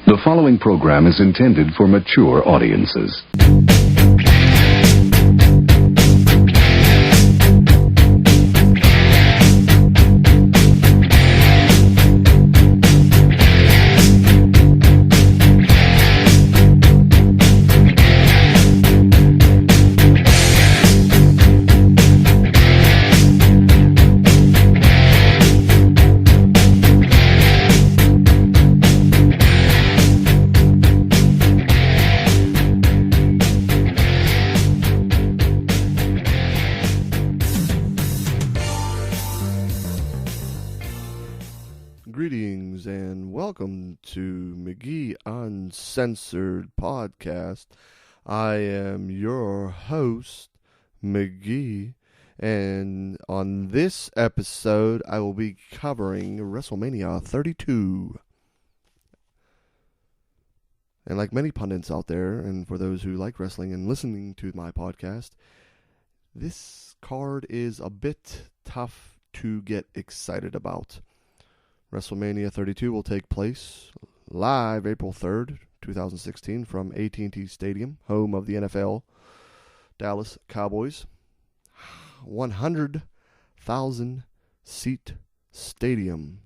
The following program is intended for mature audiences. Greetings and welcome to McGee Uncensored Podcast. I am your host, McGee, and on this episode I will be covering Wrestlemania 32. And like many pundits out there, and for those who like wrestling and listening to my podcast, this card is a bit tough to get excited about. Wrestlemania 32 will take place live April 3rd, 2016 from AT&T Stadium, home of the NFL Dallas Cowboys. 100,000 seat stadium.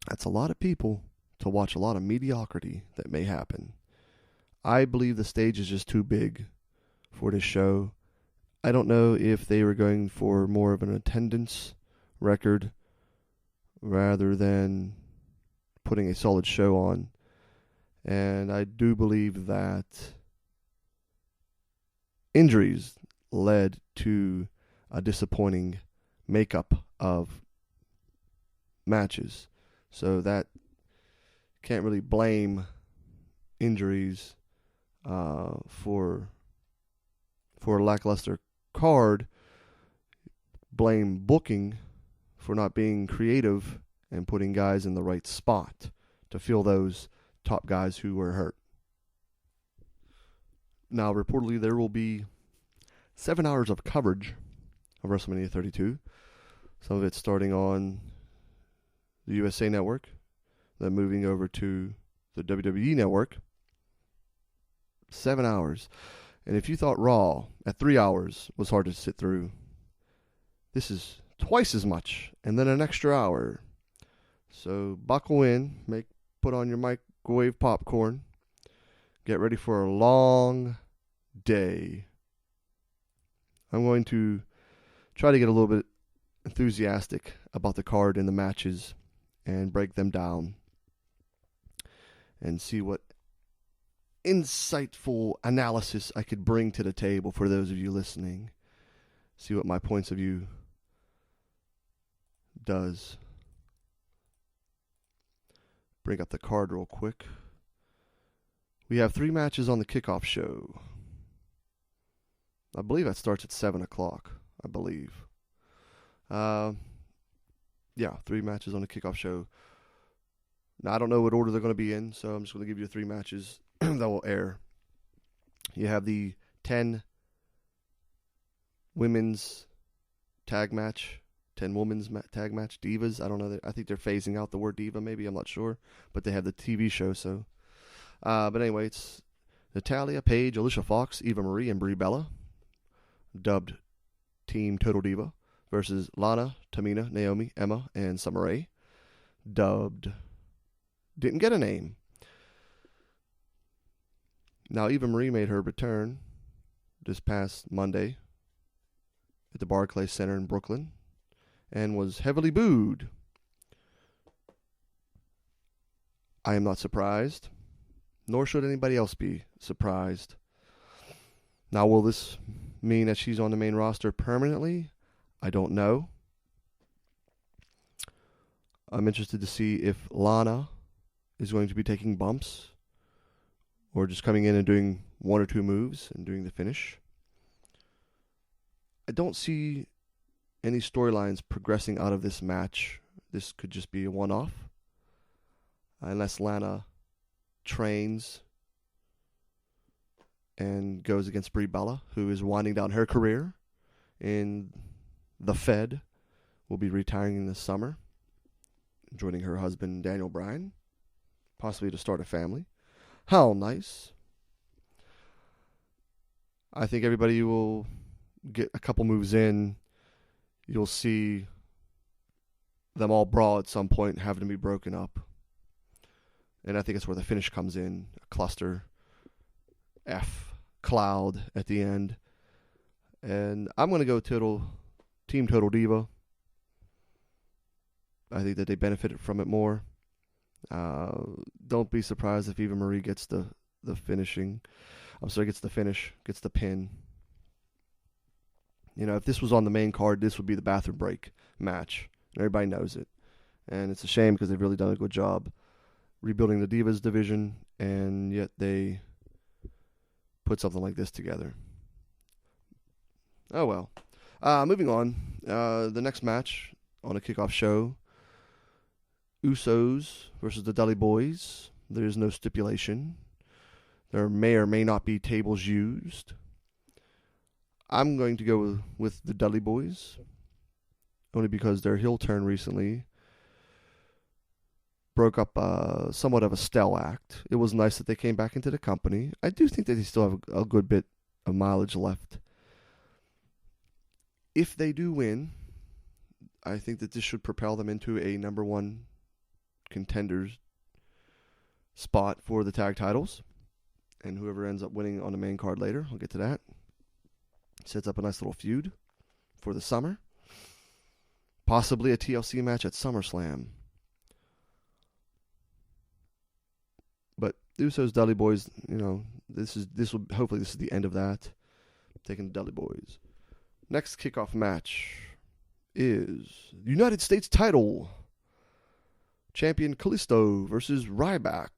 That's a lot of people to watch a lot of mediocrity that may happen. I believe the stage is just too big for this show. I don't know if they were going for more of an attendance record rather than putting a solid show on. And I do believe that injuries led to a disappointing makeup of matches. So that can't really blame injuries for a lackluster card. Blame booking for not being creative and putting guys in the right spot to fill those top guys who were hurt. Now, reportedly, there will be 7 hours of coverage of WrestleMania 32. Some of it starting on the USA Network, then moving over to the WWE Network. 7 hours. And if you thought Raw at 3 hours was hard to sit through, this is twice as much, and then an extra hour. So buckle in, put on your microwave popcorn, get ready for a long day. I'm going to try to get a little bit enthusiastic about the card and the matches and break them down and see what insightful analysis I could bring to the table for those of you listening. See what my points of view does. Bring up the card real quick. We have 3 matches on the kickoff show. I believe that starts at 7 o'clock. I believe. 3 matches on the kickoff show. Now, I don't know what order they're going to be in, so I'm just going to give you 3 matches that will air. You have the 10 women's tag match. 10 women's tag match, Divas. I don't know. I think they're phasing out the word diva, maybe. I'm not sure. But they have the TV show, so. But anyway, it's Natalya, Paige, Alicia Fox, Eva Marie, and Brie Bella, dubbed Team Total Diva, versus Lana, Tamina, Naomi, Emma, and Summer Rae, dubbed didn't get a name. Now, Eva Marie made her return this past Monday at the Barclays Center in Brooklyn, and was heavily booed. I am not surprised, nor should anybody else be surprised. Now, will this mean that she's on the main roster permanently? I don't know. I'm interested to see if Lana is going to be taking bumps or just coming in and doing 1 or 2 moves and doing the finish. I don't see any storylines progressing out of this match. This could just be a one-off. Unless Lana trains and goes against Brie Bella, who is winding down her career in the Fed, will be retiring in the summer, joining her husband Daniel Bryan. possibly to start a family. How nice. I think everybody will get a couple moves in. You'll see them all brawl at some point, having to be broken up. And I think it's where the finish comes in. A cluster, F, cloud at the end. And I'm going to go Team Total Diva. I think that they benefited from it more. Don't be surprised if Eva Marie gets the finish, gets the pin. You know, if this was on the main card, this would be the bathroom break match. Everybody knows it. And it's a shame because they've really done a good job rebuilding the Divas division, and yet they put something like this together. Oh well. Moving on. The next match on a kickoff show, Usos versus the Dudley Boys. There is no stipulation. There may or may not be tables used. I'm going to go with the Dudley Boys, only because their heel turn recently broke up somewhat of a stale act. It was nice that they came back into the company. I do think that they still have a good bit of mileage left. If they do win, I think that this should propel them into a number one contenders spot for the tag titles. And whoever ends up winning on the main card later, I'll get to that. Sets up a nice little feud for the summer. Possibly a TLC match at SummerSlam. But Usos, Dudley Boys, you know, hopefully this is the end of that. Taking the Dudley Boys. Next kickoff match is United States title. Champion Kalisto versus Ryback.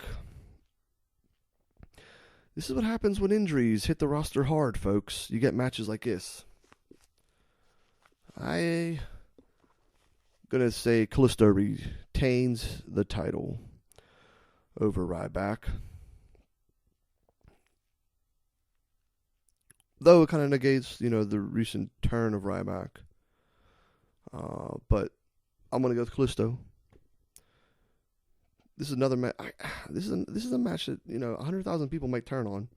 This is what happens when injuries hit the roster hard, folks. You get matches like this. I'm going to say Kalisto retains the title over Ryback. Though it kind of negates, you know, the recent turn of Ryback. But I'm going to go with Kalisto. This is another match. This is a match that, you know, 100,000 people might turn on.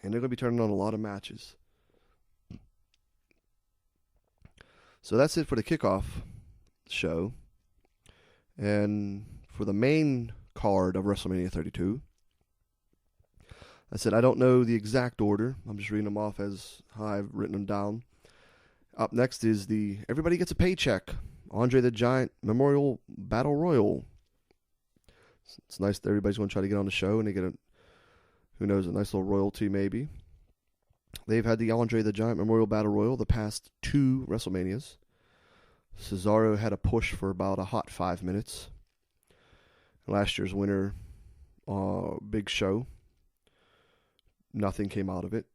And they're going to be turning on a lot of matches. So that's it for the kickoff show. And for the main card of WrestleMania 32, I said I don't know the exact order. I'm just reading them off as how I've written them down. Up next is the Everybody Gets a Paycheck Andre the Giant Memorial Battle Royal. It's nice that everybody's going to try to get on the show and they get a nice little royalty maybe. They've had the Andre the Giant Memorial Battle Royal the past 2 WrestleManias. Cesaro had a push for about a hot 5 minutes. Last year's winner, Big Show. Nothing came out of it.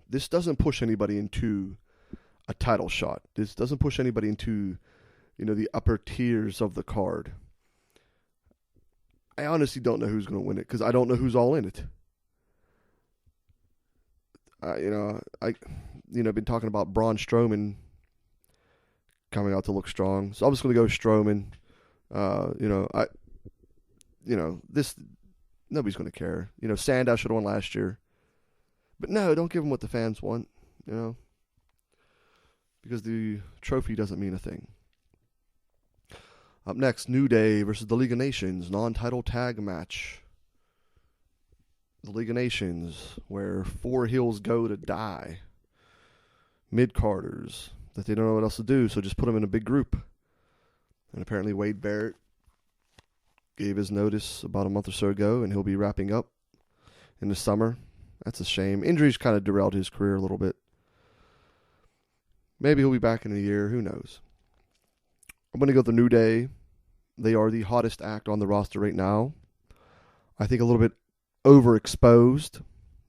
This doesn't push anybody into a title shot. This doesn't push anybody into, you know, the upper tiers of the card. I honestly don't know who's going to win it because I don't know who's all in it. I've been talking about Braun Strowman coming out to look strong, so I'm just going to go Strowman. This nobody's going to care. You know, Sandow should have won last year, but no, don't give them what the fans want. You know, because the trophy doesn't mean a thing. Up next, New Day versus the League of Nations, non-title tag match. The League of Nations, where 4 heels go to die. Mid-carders that they don't know what else to do, so just put them in a big group. And apparently Wade Barrett gave his notice about a month or so ago, and he'll be wrapping up in the summer. That's a shame. Injuries kind of derailed his career a little bit. Maybe he'll be back in a year. Who knows? I'm going to go with the New Day. They are the hottest act on the roster right now. I think a little bit overexposed.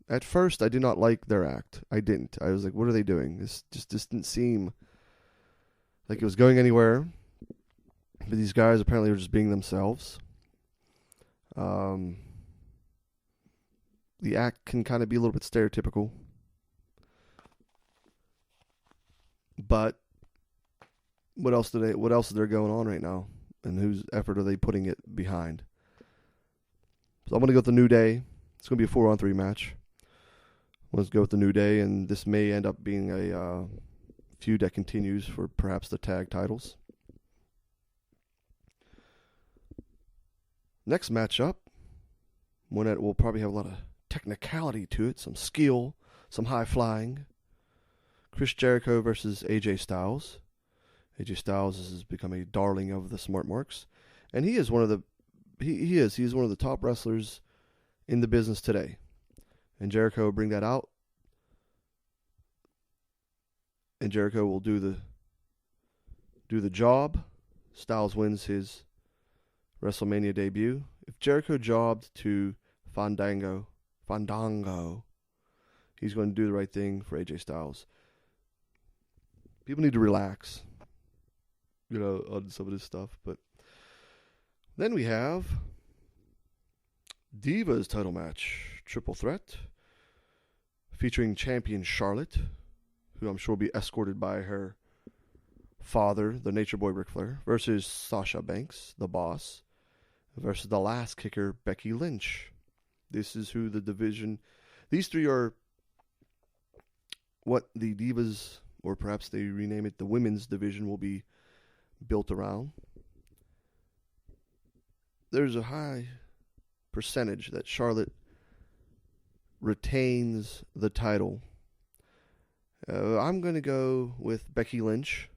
At first, I did not like their act. I didn't. I was like, what are they doing? This just didn't seem like it was going anywhere. But these guys apparently are just being themselves. The act can kind of be a little bit stereotypical. But what else is there going on right now? and whose effort are they putting it behind. So I'm going to go with the New Day. It's going to be a 4-on-3 match. Let's go with the New Day, and this may end up being a feud that continues for perhaps the tag titles. Next matchup, one that will probably have a lot of technicality to it, some skill, some high flying. Chris Jericho versus AJ Styles. AJ Styles has become a darling of the smart marks, and he is one of the he's one of the top wrestlers in the business today. And Jericho will bring that out, and Jericho will do the job. Styles wins his Wrestlemania debut. If Jericho jobbed to Fandango, he's going to do the right thing for AJ Styles. People need to relax, on some of this stuff. But then we have Divas title match, triple threat, featuring champion Charlotte, who I'm sure will be escorted by her father, the Nature Boy Ric Flair, versus Sasha Banks, the boss, versus the last kicker, Becky Lynch. This is who the division... These three are what the Divas, or perhaps they rename it the Women's Division, will be built around. There's a high percentage that Charlotte retains the title. I'm going to go with Becky Lynch,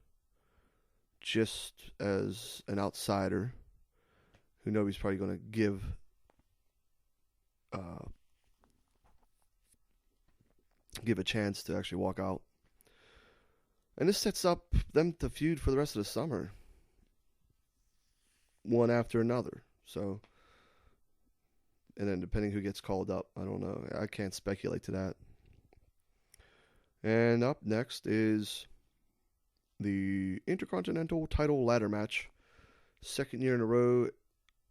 just as an outsider who nobody's probably going to give a chance to actually walk out. And this sets up them to feud for the rest of the summer, one after another. So, and then depending who gets called up, I don't know. I can't speculate to that. And up next is the Intercontinental title ladder match. Second year in a row,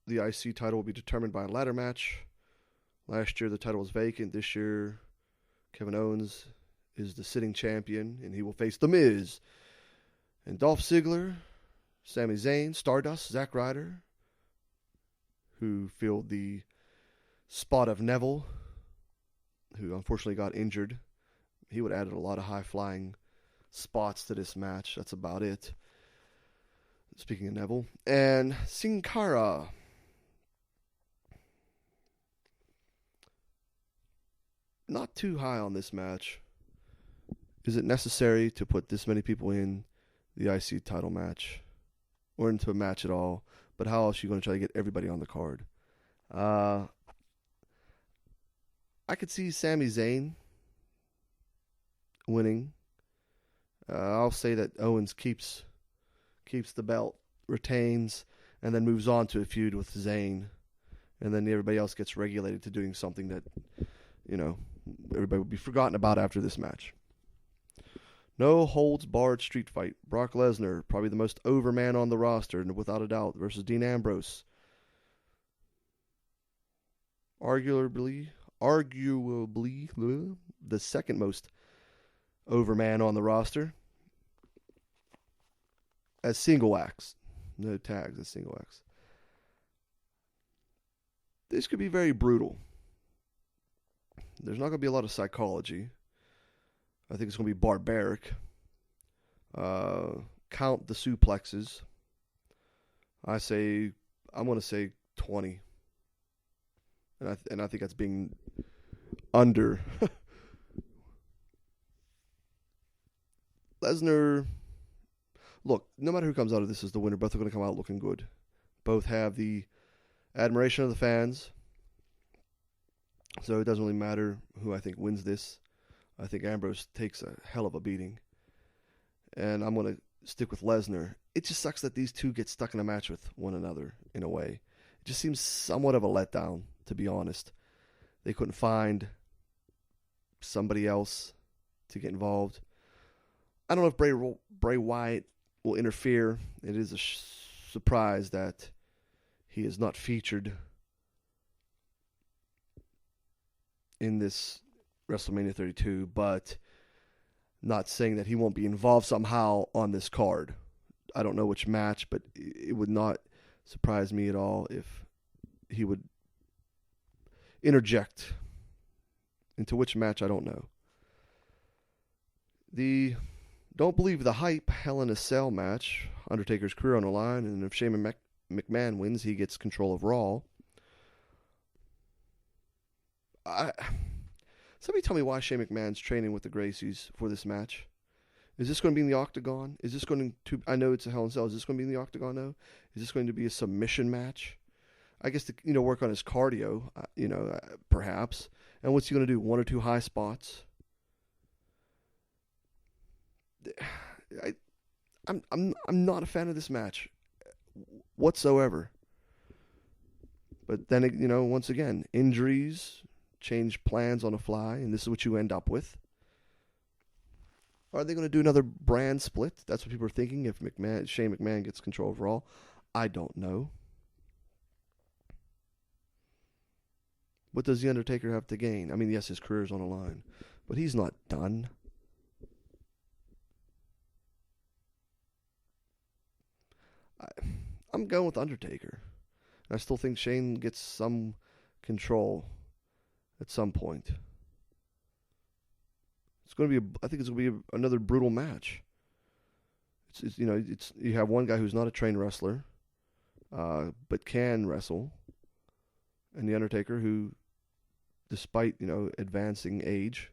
the IC title will be determined by a ladder match. Last year, the title was vacant. This year, Kevin Owens is the sitting champion, and he will face The Miz and Dolph Ziggler, Sami Zayn, Stardust, Zack Ryder, who filled the spot of Neville, who unfortunately got injured. He would have added a lot of high-flying spots to this match. That's about it. Speaking of Neville. And Sin Cara. Not too high on this match. Is it necessary to put this many people in the IC title match? Or into a match at all? But how else are you going to try to get everybody on the card? I could see Sami Zayn winning. I'll say that Owens keeps the belt, retains, and then moves on to a feud with Zayn. And then everybody else gets regulated to doing something that, everybody will be forgotten about after this match. No holds barred street fight. Brock Lesnar, probably the most over man on the roster, without a doubt, versus Dean Ambrose. Arguably the second most over man on the roster. As single acts. No tags, as single acts. This could be very brutal. There's not going to be a lot of psychology. I think it's going to be barbaric. Count the suplexes. I'm going to say 20. And I think that's being under. Lesnar, look, no matter who comes out of this as the winner, both are going to come out looking good. Both have the admiration of the fans. So it doesn't really matter who I think wins this. I think Ambrose takes a hell of a beating. And I'm going to stick with Lesnar. It just sucks that these two get stuck in a match with one another, in a way. It just seems somewhat of a letdown, to be honest. They couldn't find somebody else to get involved. I don't know if Bray Wyatt will interfere. It is a surprise that he is not featured in this WrestleMania 32, but not saying that he won't be involved somehow on this card. I don't know which match, but it would not surprise me at all if he would interject. Into which match, I don't know. Don't believe the hype Hell in a Cell match. Undertaker's career on the line, and if Shane McMahon wins, he gets control of Raw. Somebody tell me why Shane McMahon's training with the Gracies for this match. Is this going to be in the Octagon? Is this going to... I know it's a Hell in a Cell. Is this going to be in the Octagon, though? Is this going to be a submission match? I guess to work on his cardio, perhaps. And what's he going to do? 1 or 2 high spots? I'm not a fan of this match whatsoever. But then, once again, injuries change plans on the fly, and this is what you end up with. Are they going to do another brand split? That's what people are thinking if Shane McMahon gets control of Raw. I don't know. What does The Undertaker have to gain? I mean, yes, his career's on the line, but he's not done. I'm going with Undertaker. I still think Shane gets some control at some point. I think it's going to be another brutal match. You have one guy who's not a trained wrestler, but can wrestle, and The Undertaker, who, despite advancing age,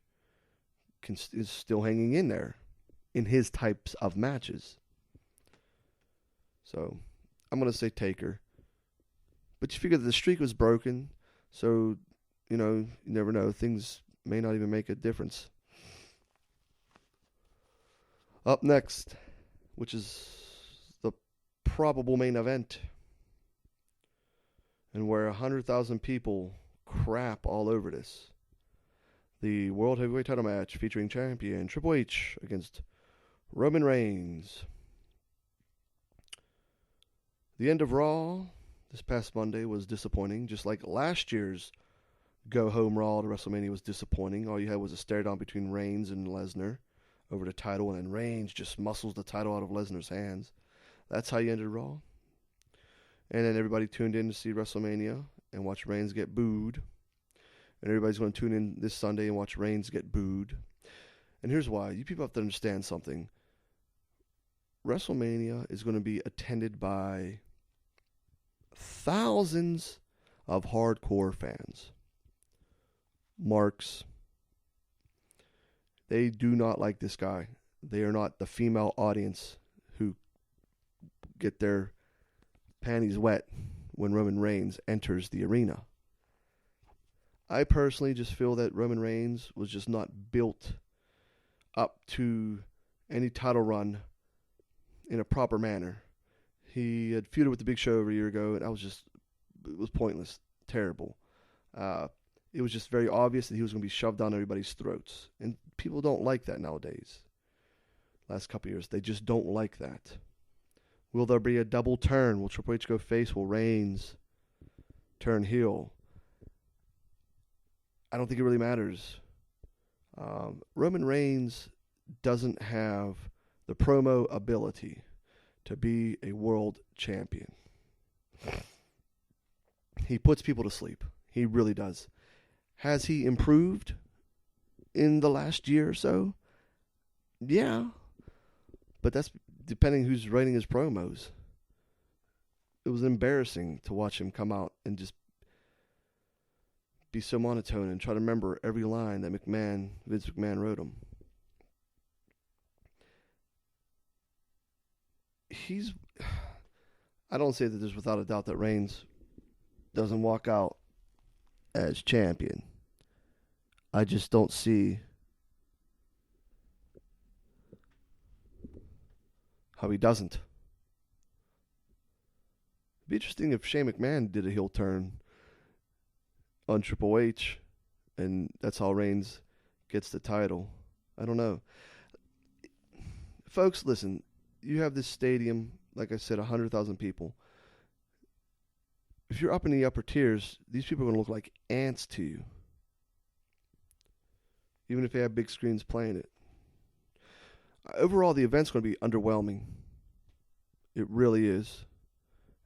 is still hanging in there in his types of matches. So I'm going to say Taker. But you figure that the streak was broken, so you never know. Things may not even make a difference. Up next, which is the probable main event, and where 100,000 people crap all over this. The World Heavyweight title match featuring champion Triple H against Roman Reigns. The end of Raw this past Monday was disappointing, just like last year's go-home Raw to WrestleMania was disappointing. All you had was a stare-down between Reigns and Lesnar over the title, and then Reigns just muscles the title out of Lesnar's hands. That's how you ended Raw. And then everybody tuned in to see WrestleMania and watch Reigns get booed. And everybody's going to tune in this Sunday and watch Reigns get booed. And here's why. You people have to understand something. WrestleMania is going to be attended by thousands of hardcore fans. Marks. They do not like this guy. They are not the female audience who get their panties wet when Roman Reigns enters the arena. I personally just feel that Roman Reigns was just not built up to any title run in a proper manner. He had feuded with the Big Show over a year ago, and it was pointless, terrible. It was just very obvious that he was going to be shoved down everybody's throats. And people don't like that nowadays. Last couple of years, they just don't like that. Will there be a double turn? Will Triple H go face? Will Reigns turn heel? I don't think it really matters. Roman Reigns doesn't have the promo ability to be a world champion. He puts people to sleep. He really does. Has he improved in the last year or so? Yeah. But that's depending who's writing his promos. It was embarrassing to watch him come out and just be so monotone and try to remember every line that Vince McMahon wrote him. I don't say that there's without a doubt that Reigns doesn't walk out as champion. I just don't see how he doesn't. It'd be interesting if Shane McMahon did a heel turn on Triple H, and that's how Reigns gets the title. I don't know. Folks, listen, you have this stadium, like I said, 100,000 people. If you're up in the upper tiers, these people are going to look like ants to you, even if they have big screens playing it. Overall, the event's going to be underwhelming. It really is.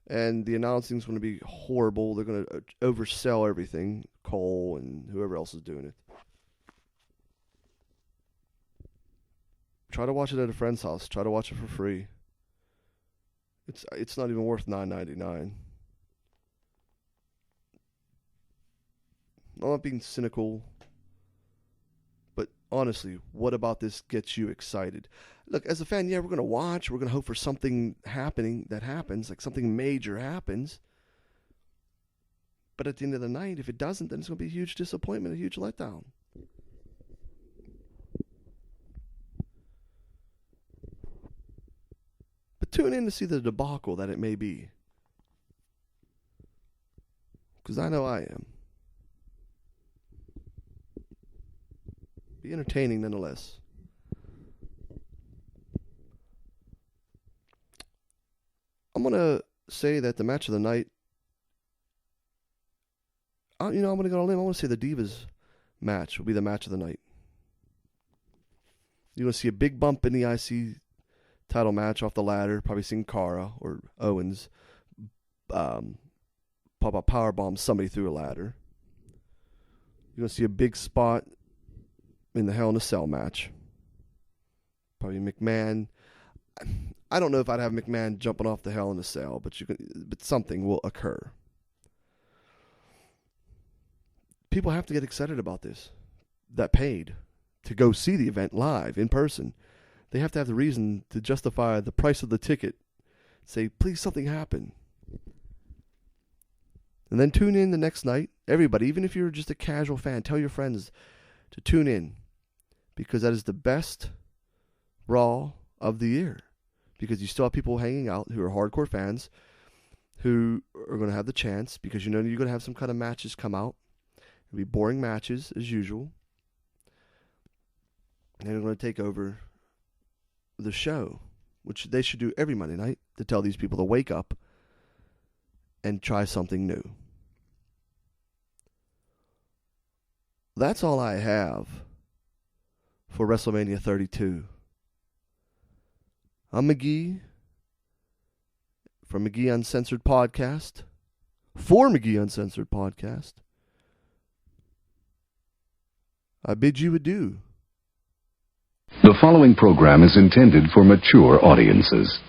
And the announcing's going to be horrible. They're going to oversell everything. Cole and whoever else is doing it. Try to watch it at a friend's house. Try to watch it for free. It's not even worth $9.99. I'm not being cynical, but honestly, what about this gets you excited? Look, as a fan, yeah, we're going to watch. We're going to hope for something happening that happens, like something major happens. But at the end of the night, if it doesn't, then it's going to be a huge disappointment, a huge letdown. But tune in to see the debacle that it may be. Because I know I am. Be entertaining nonetheless. I'm going to say that the match of the night, I'm going to go on a limb. I want to say the Divas match will be the match of the night. You're going to see a big bump in the IC title match off the ladder. Probably seeing Cara or Owens pop a powerbomb somebody through a ladder. You're going to see a big spot in the Hell in a Cell match. Probably McMahon. I don't know if I'd have McMahon jumping off the Hell in a Cell, but something will occur. People have to get excited about this. That paid to go see the event live in person. They have to have the reason to justify the price of the ticket. Say, please, something happen. And then tune in the next night. Everybody, even if you're just a casual fan, tell your friends to tune in. Because that is the best Raw of the year. Because you still have people hanging out who are hardcore fans who are going to have the chance, because you're going to have some kind of matches come out. It'll be boring matches as usual. And they're going to take over the show, which they should do every Monday night, to tell these people to wake up and try something new. That's all I have for Wrestlemania 32. I'm McGee from McGee Uncensored Podcast, for McGee Uncensored Podcast. I bid you adieu. The following program is intended for mature audiences.